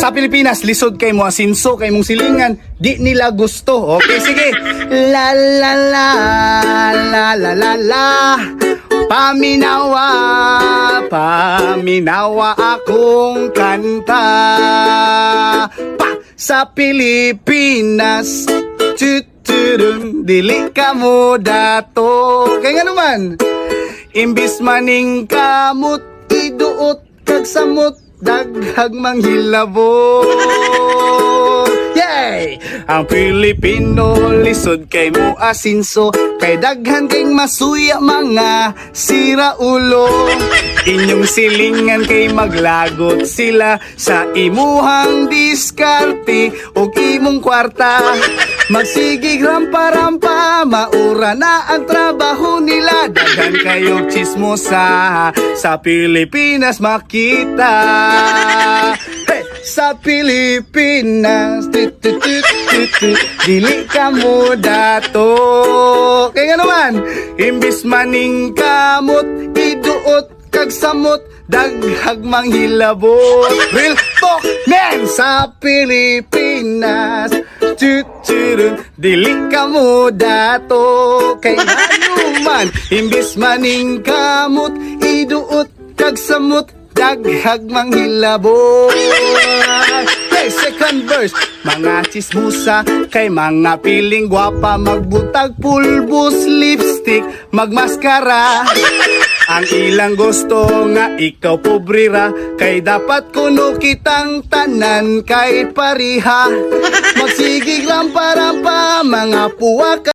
Sa Pilipinas, lisod kay mo asinso, kay mong silingan, di nila gusto. Okay, sige. La la la, la la la la. Paminawa, paminawa akong kanta. Pa, sa Pilipinas, tuturun, dili ka mo dato. Kaya nga naman, imbis maning kamot, iduot kag samot, daghag manghilabot. Yay! Ang Pilipino lisod kay mo asinso, kay daghan kayong masuya mga siraulo. Inyong silingan kay maglagot sila sa imuhang diskarte o imong kwarta. Magsigig rampa-rampa, maura na ang trabaho nila. Daghan kayong chismosa sa Pilipinas makita. Hey! Sa Pilipinas, dili ka mo dato. Kaya nga naman, imbis maning kamot, iduot kag samot, daghag manghilabot. Real talk, man! Sa Pilipinas, dili ka mo dato. Kaya nga naman, imbis maning kamot, iduot kag samot, daghag manghilabot. Hey, second verse, mga chismusa kay mga piling gwapa, magbutag pulbos, lipstick, magmaskara. Ang ilang gusto nga ikaw pobrira, kay dapat kuno kitang tanan kay pariha. Magsigig rampa-rampa, mga puwaka.